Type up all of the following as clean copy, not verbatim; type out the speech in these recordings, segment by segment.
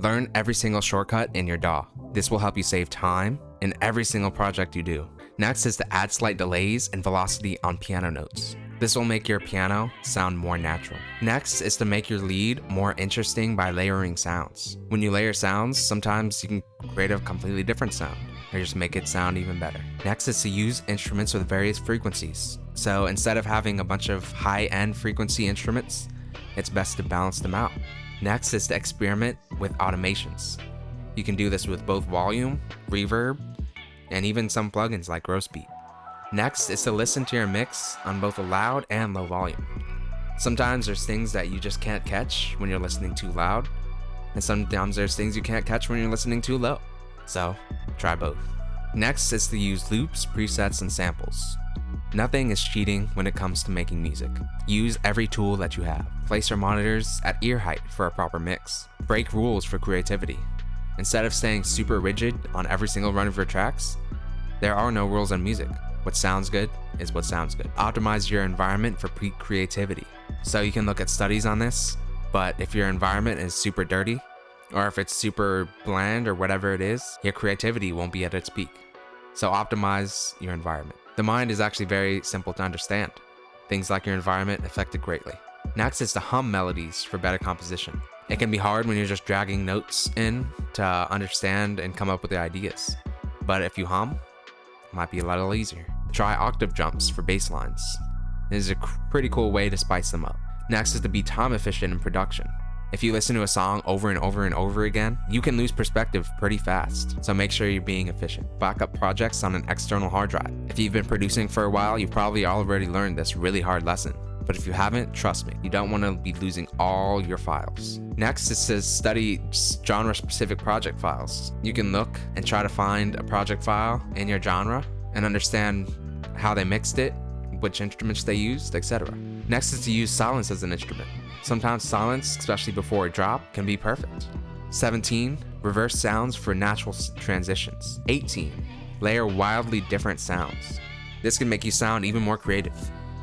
Learn every single shortcut in your DAW. This will help you save time in every single project you do. Next is to add slight delays and velocity on piano notes. This will make your piano sound more natural. Next is to make your lead more interesting by layering sounds. When you layer sounds, sometimes you can create a completely different sound, or just make it sound even better. Next is to use instruments with various frequencies. So instead of having a bunch of high-end frequency instruments, it's best to balance them out. Next is to experiment with automations. You can do this with both volume, reverb, and even some plugins like Roast Beat. Next is to listen to your mix on both a loud and low volume. Sometimes there's things that you just can't catch when you're listening too loud, and sometimes there's things you can't catch when you're listening too low. So, try both. Next is to use loops, presets, and samples. Nothing is cheating when it comes to making music. Use every tool that you have. Place your monitors at ear height for a proper mix. Break rules for creativity. Instead of staying super rigid on every single run of your tracks, there are no rules in music. What sounds good is what sounds good. Optimize your environment for creativity. So you can look at studies on this, but if your environment is super dirty, or if it's super bland or whatever it is, your creativity won't be at its peak. So optimize your environment. The mind is actually very simple to understand. Things like your environment affect it greatly. Next is to hum melodies for better composition. It can be hard when you're just dragging notes in to understand and come up with the ideas. But if you hum, it might be a little easier. Try octave jumps for bass lines. It is a pretty cool way to spice them up. Next is to be time efficient in production. If you listen to a song over and over and over again, you can lose perspective pretty fast, so make sure you're being efficient. Back up projects on an external hard drive. If you've been producing for a while, you've probably already learned this really hard lesson. But if you haven't, trust me, you don't want to be losing all your files. Next, it says study genre-specific project files. You can look and try to find a project file in your genre and understand how they mixed it, which instruments they used, etc. Next is to use silence as an instrument. Sometimes silence, especially before a drop, can be perfect. 17, reverse sounds for natural transitions. 18, layer wildly different sounds. This can make you sound even more creative.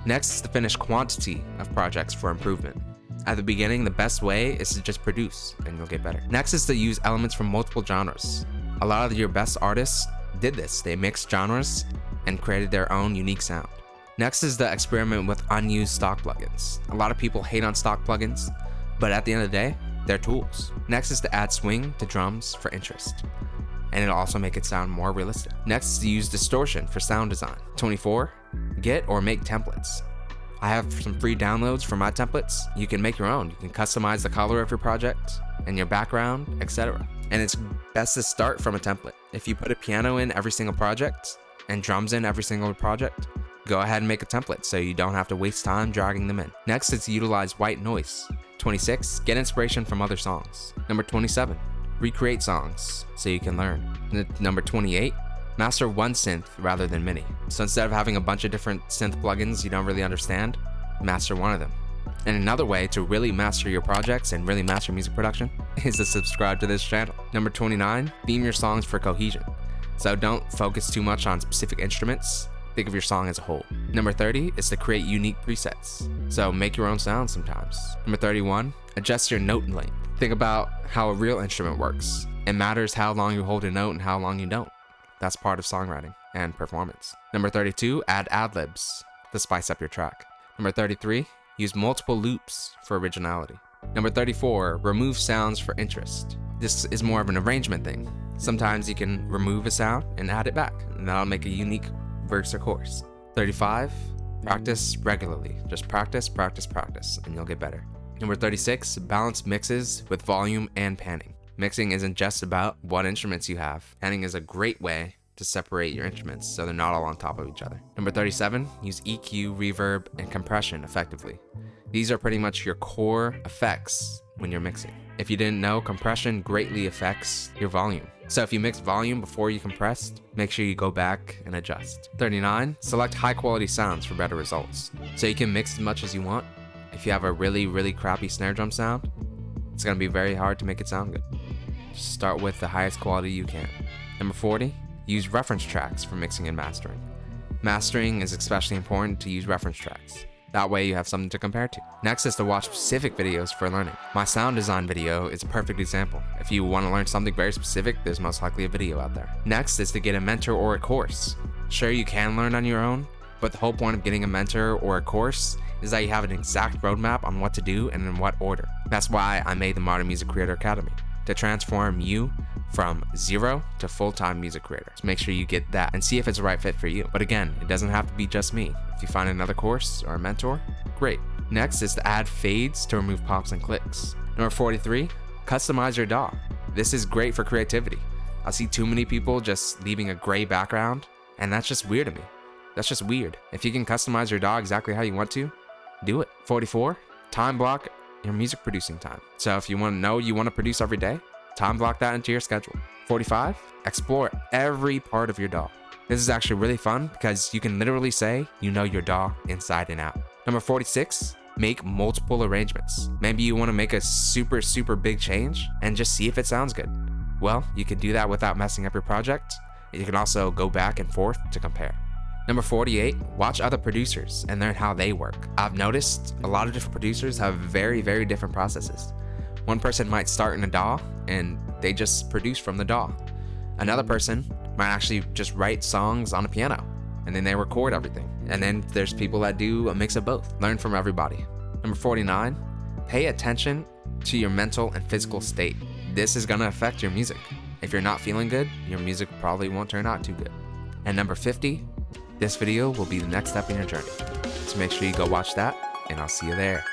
Next is to finish quantity of projects for improvement. At the beginning, the best way is to just produce, and you'll get better. Next is to use elements from multiple genres. A lot of your best artists did this. They mixed genres and created their own unique sound. Next is the experiment with unused stock plugins. A lot of people hate on stock plugins, but at the end of the day, they're tools. Next is to add swing to drums for interest, and it'll also make it sound more realistic. Next is to use distortion for sound design. 24, get or make templates. I have some free downloads for my templates. You can make your own. You can customize the color of your project and your background, etc. And it's best to start from a template. If you put a piano in every single project and drums in every single project, go ahead and make a template so you don't have to waste time dragging them in. Next is to utilize white noise. 26, get inspiration from other songs. Number 27, recreate songs so you can learn. Number 28, master one synth rather than many. So instead of having a bunch of different synth plugins you don't really understand, master one of them. And another way to really master your projects and really master music production is to subscribe to this channel. Number 29, theme your songs for cohesion. So don't focus too much on specific instruments. Think of your song as a whole. Number 30 is to create unique presets. So make your own sound sometimes. Number 31, adjust your note length. Think about how a real instrument works. It matters how long you hold a note and how long you don't. That's part of songwriting and performance. Number 32, add ad-libs to spice up your track. Number 33, use multiple loops for originality. Number 34, remove sounds for interest. This is more of an arrangement thing. Sometimes you can remove a sound and add it back, and that'll make a unique verse or chorus. 35, practice regularly. Just practice, practice, practice, and you'll get better. Number 36, balance mixes with volume and panning. Mixing isn't just about what instruments you have. Panning is a great way to separate your instruments so they're not all on top of each other. Number 37, use EQ, reverb, and compression effectively. These are pretty much your core effects when you're mixing. If you didn't know, compression greatly affects your volume. So if you mix volume before you compressed, make sure you go back and adjust. 39, select high quality sounds for better results. So you can mix as much as you want. If you have a really, really crappy snare drum sound, it's gonna be very hard to make it sound good. Just start with the highest quality you can. Number 40, use reference tracks for mixing and mastering. Mastering is especially important to use reference tracks. That way you have something to compare to. Next is to watch specific videos for learning. My sound design video is a perfect example. If you want to learn something very specific, there's most likely a video out there. Next is to get a mentor or a course. Sure, you can learn on your own, but the whole point of getting a mentor or a course is that you have an exact roadmap on what to do and in what order. That's why I made the Modern Music Creator Academy, to transform you from zero to full-time music creator. So make sure you get that and see if it's the right fit for you. But again, it doesn't have to be just me. If you find another course or a mentor, great. Next is to add fades to remove pops and clicks. Number 43, customize your DAW. This is great for creativity. I see too many people just leaving a gray background, and that's just weird to me. That's just weird. If you can customize your DAW exactly how you want to, do it. 44, time block your music producing time. So if you want to know you want to produce every day, time block that into your schedule. 45, explore every part of your DAW. This is actually really fun because you can literally say you know your DAW inside and out. Number 46, make multiple arrangements. Maybe you want to make a super big change and just see if it sounds good. Well, you can do that without messing up your project. You can also go back and forth to compare. Number 48, watch other producers and learn how they work. I've noticed a lot of different producers have very different processes. One person might start in a DAW and they just produce from the DAW. Another person might actually just write songs on a piano and then they record everything. And then there's people that do a mix of both. Learn from everybody. Number 49, pay attention to your mental and physical state. This is gonna affect your music. If you're not feeling good, your music probably won't turn out too good. And number 50, this video will be the next step in your journey. So make sure you go watch that, and I'll see you there.